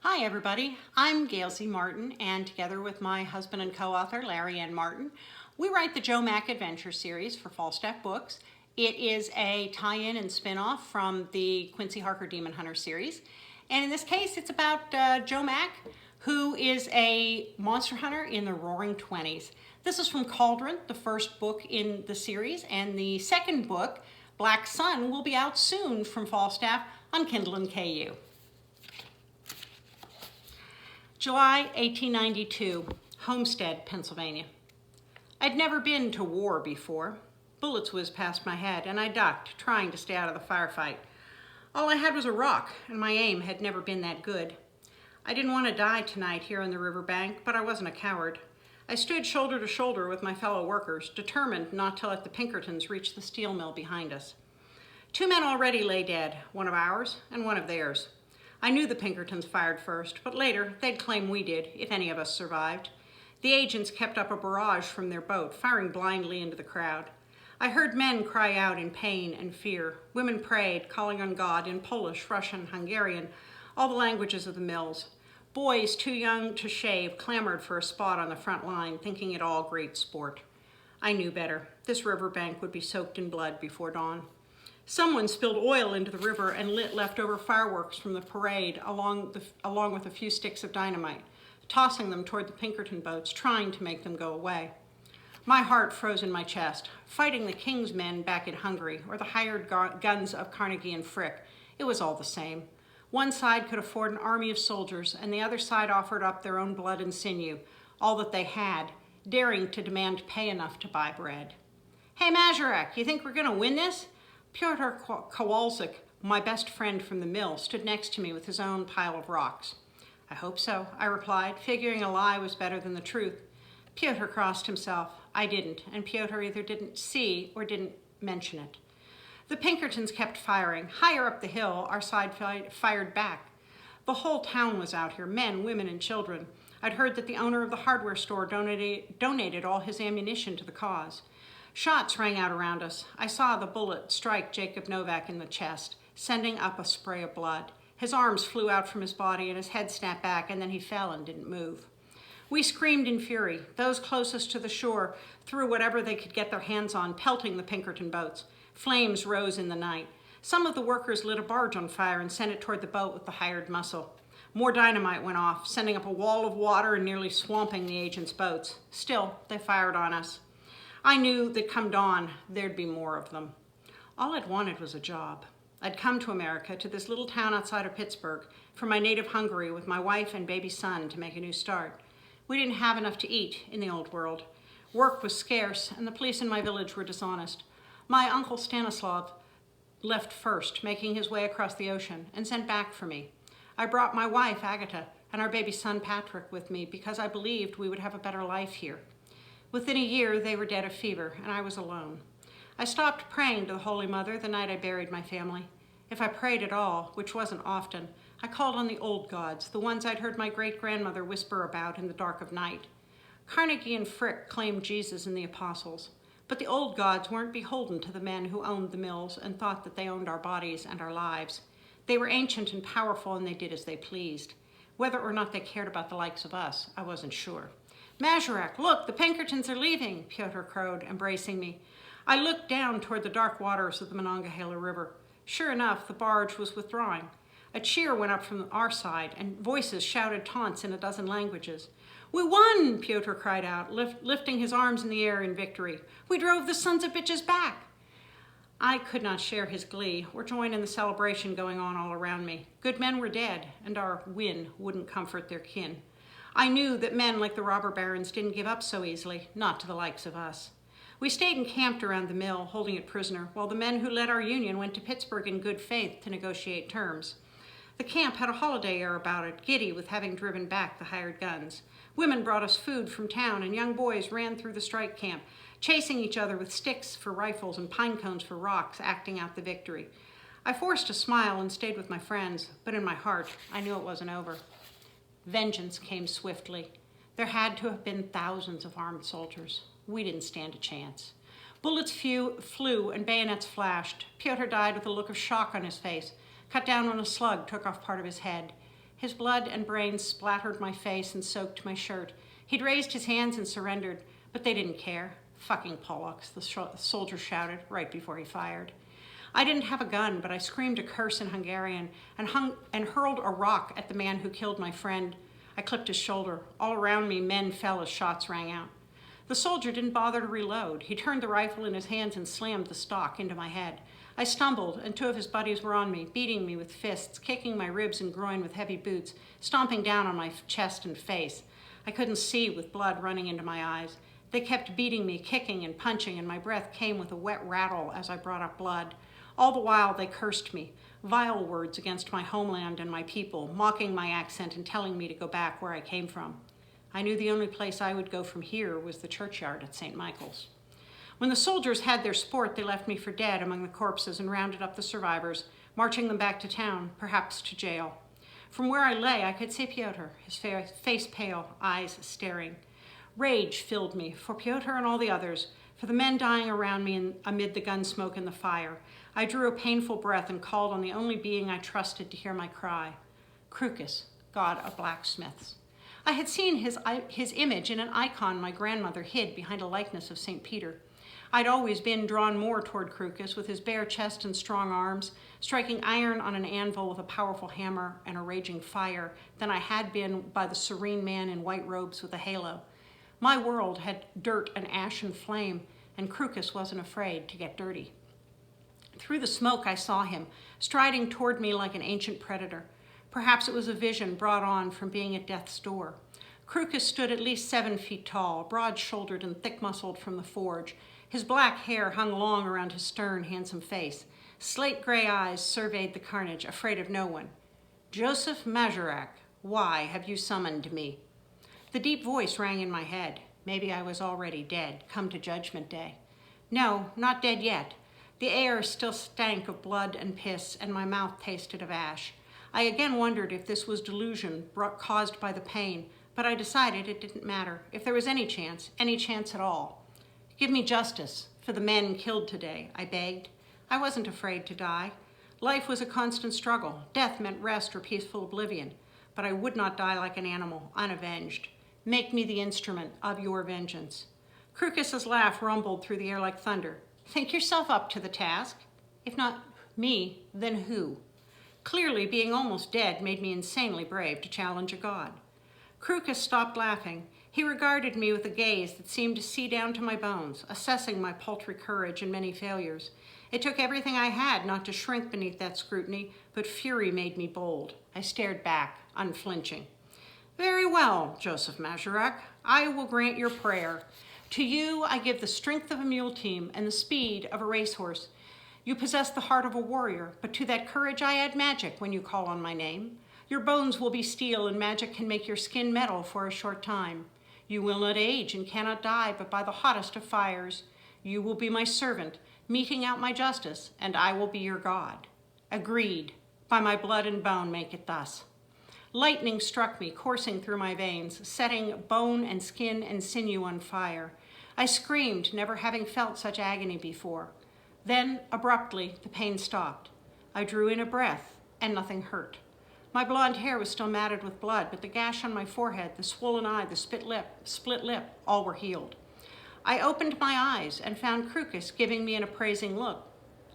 Hi everybody, I'm Gail Z Martin, and together with my husband and co-author Larry Ann Martin, we write the Joe Mack Adventure series for Falstaff Books. It is a tie-in and spin-off from the Quincy Harker Demon Hunter series, and in this case it's about Joe Mack, who is a monster hunter in the Roaring Twenties. This is from Cauldron, the first book in the series, and the second book, Black Sun, will be out soon from Falstaff on Kindle and KU. July 1892, Homestead, Pennsylvania. I'd never been to war before. Bullets whizzed past my head and I ducked, trying to stay out of the firefight. All I had was a rock and my aim had never been that good. I didn't want to die tonight here on the riverbank, but I wasn't a coward. I stood shoulder to shoulder with my fellow workers, determined not to let the Pinkertons reach the steel mill behind us. Two men already lay dead, one of ours and one of theirs. I knew the Pinkertons fired first, but later they'd claim we did, if any of us survived. The agents kept up a barrage from their boat, firing blindly into the crowd. I heard men cry out in pain and fear. Women prayed, calling on God in Polish, Russian, Hungarian, all the languages of the mills. Boys too young to shave clamored for a spot on the front line, thinking it all great sport. I knew better. This riverbank would be soaked in blood before dawn. Someone spilled oil into the river and lit leftover fireworks from the parade along with a few sticks of dynamite, tossing them toward the Pinkerton boats, trying to make them go away. My heart froze in my chest. Fighting the King's men back in Hungary or the hired guns of Carnegie and Frick, it was all the same. One side could afford an army of soldiers and the other side offered up their own blood and sinew, all that they had, daring to demand pay enough to buy bread. "Hey, Magarac, you think we're going to win this?" Pyotr Kowalczyk, my best friend from the mill, stood next to me with his own pile of rocks. "I hope so," I replied, figuring a lie was better than the truth. Pyotr crossed himself. I didn't, and Pyotr either didn't see or didn't mention it. The Pinkertons kept firing. Higher up the hill, our side fired back. The whole town was out here, men, women, and children. I'd heard that the owner of the hardware store donated all his ammunition to the cause. Shots rang out around us. I saw the bullet strike Jacob Novak in the chest, sending up a spray of blood. His arms flew out from his body and his head snapped back, and then he fell and didn't move. We screamed in fury. Those closest to the shore threw whatever they could get their hands on, pelting the Pinkerton boats. Flames rose in the night. Some of the workers lit a barge on fire and sent it toward the boat with the hired muscle. More dynamite went off, sending up a wall of water and nearly swamping the agents' boats. Still, they fired on us. I knew that come dawn, there'd be more of them. All I'd wanted was a job. I'd come to America, to this little town outside of Pittsburgh, from my native Hungary with my wife and baby son to make a new start. We didn't have enough to eat in the old world. Work was scarce, and the police in my village were dishonest. My uncle Stanislav left first, making his way across the ocean, and sent back for me. I brought my wife, Agatha, and our baby son, Patrick, with me because I believed we would have a better life here. Within a year, they were dead of fever, and I was alone. I stopped praying to the Holy Mother the night I buried my family. If I prayed at all, which wasn't often, I called on the old gods, the ones I'd heard my great-grandmother whisper about in the dark of night. Carnegie and Frick claimed Jesus and the apostles, but the old gods weren't beholden to the men who owned the mills and thought that they owned our bodies and our lives. They were ancient and powerful, and they did as they pleased. Whether or not they cared about the likes of us, I wasn't sure. "Magarac, look, the Pinkertons are leaving," Pyotr crowed, embracing me. I looked down toward the dark waters of the Monongahela River. Sure enough, the barge was withdrawing. A cheer went up from our side, and voices shouted taunts in a dozen languages. "We won!" Pyotr cried out, lifting his arms in the air in victory. "We drove the sons of bitches back!" I could not share his glee or join in the celebration going on all around me. Good men were dead, and our win wouldn't comfort their kin. I knew that men like the robber barons didn't give up so easily, not to the likes of us. We stayed encamped around the mill, holding it prisoner, while the men who led our union went to Pittsburgh in good faith to negotiate terms. The camp had a holiday air about it, giddy with having driven back the hired guns. Women brought us food from town, and young boys ran through the strike camp, chasing each other with sticks for rifles and pine cones for rocks, acting out the victory. I forced a smile and stayed with my friends, but in my heart, I knew it wasn't over. Vengeance came swiftly. There had to have been thousands of armed soldiers. We didn't stand a chance. Bullets flew and bayonets flashed. Pyotr died with a look of shock on his face. Cut down on a slug, took off part of his head. His blood and brains splattered my face and soaked my shirt. He'd raised his hands and surrendered, but they didn't care. Fucking Pollux, the soldier shouted right before he fired. I didn't have a gun, but I screamed a curse in Hungarian and hurled a rock at the man who killed my friend. I clipped his shoulder. All around me, men fell as shots rang out. The soldier didn't bother to reload. He turned the rifle in his hands and slammed the stock into my head. I stumbled, and two of his buddies were on me, beating me with fists, kicking my ribs and groin with heavy boots, stomping down on my chest and face. I couldn't see with blood running into my eyes. They kept beating me, kicking and punching, and my breath came with a wet rattle as I brought up blood. All the while, they cursed me, vile words against my homeland and my people, mocking my accent and telling me to go back where I came from. I knew the only place I would go from here was the churchyard at St. Michael's. When the soldiers had their sport, they left me for dead among the corpses and rounded up the survivors, marching them back to town, perhaps to jail. From where I lay, I could see Pyotr, his face pale, eyes staring. Rage filled me, for Pyotr and all the others, for the men dying around me amid the gun smoke and the fire. I drew a painful breath and called on the only being I trusted to hear my cry. Crocus, god of blacksmiths. I had seen his image in an icon my grandmother hid behind a likeness of St. Peter. I'd always been drawn more toward Crocus, with his bare chest and strong arms, striking iron on an anvil with a powerful hammer and a raging fire, than I had been by the serene man in white robes with a halo. My world had dirt and ash and flame, and Crocus wasn't afraid to get dirty. Through the smoke, I saw him, striding toward me like an ancient predator. Perhaps it was a vision brought on from being at death's door. Crocus stood at least 7 feet tall, broad-shouldered and thick-muscled from the forge. His black hair hung long around his stern, handsome face. Slate-gray eyes surveyed the carnage, afraid of no one. Josef Magarac, why have you summoned me? The deep voice rang in my head. Maybe I was already dead, come to Judgment Day. No, not dead yet. The air still stank of blood and piss, and my mouth tasted of ash. I again wondered if this was delusion caused by the pain, but I decided it didn't matter. If there was any chance at all. Give me justice for the men killed today, I begged. I wasn't afraid to die. Life was a constant struggle. Death meant rest or peaceful oblivion. But I would not die like an animal, unavenged. Make me the instrument of your vengeance. Crocus's laugh rumbled through the air like thunder. Think yourself up to the task. If not me, then who? Clearly, being almost dead made me insanely brave to challenge a god. Crocus stopped laughing. He regarded me with a gaze that seemed to see down to my bones, assessing my paltry courage and many failures. It took everything I had not to shrink beneath that scrutiny, but fury made me bold. I stared back, unflinching. Very well, Josef Magarac, I will grant your prayer. To you, I give the strength of a mule team and the speed of a racehorse. You possess the heart of a warrior, but to that courage I add magic when you call on my name. Your bones will be steel, and magic can make your skin metal for a short time. You will not age and cannot die, but by the hottest of fires. You will be my servant, meting out my justice, and I will be your God. Agreed. By my blood and bone make it thus. Lightning struck me, coursing through my veins, setting bone and skin and sinew on fire. I screamed, never having felt such agony before. Then, abruptly, the pain stopped. I drew in a breath, and nothing hurt. My blonde hair was still matted with blood, but the gash on my forehead, the swollen eye, the split lip, all were healed. I opened my eyes and found Crocus giving me an appraising look.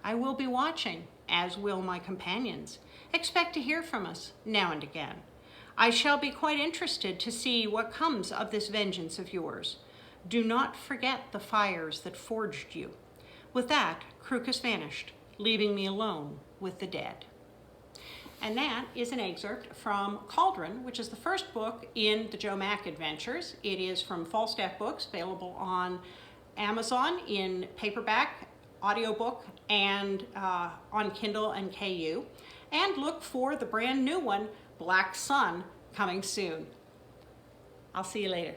I will be watching, as will my companions. Expect to hear from us now and again. I shall be quite interested to see what comes of this vengeance of yours. Do not forget the fires that forged you. With that, Crocus vanished, leaving me alone with the dead. And that is an excerpt from Cauldron, which is the first book in the Joe Mack adventures. It is from Falstaff Books, available on Amazon in paperback, audiobook, and on Kindle and KU. And look for the brand new one, Black Sun, coming soon. I'll see you later.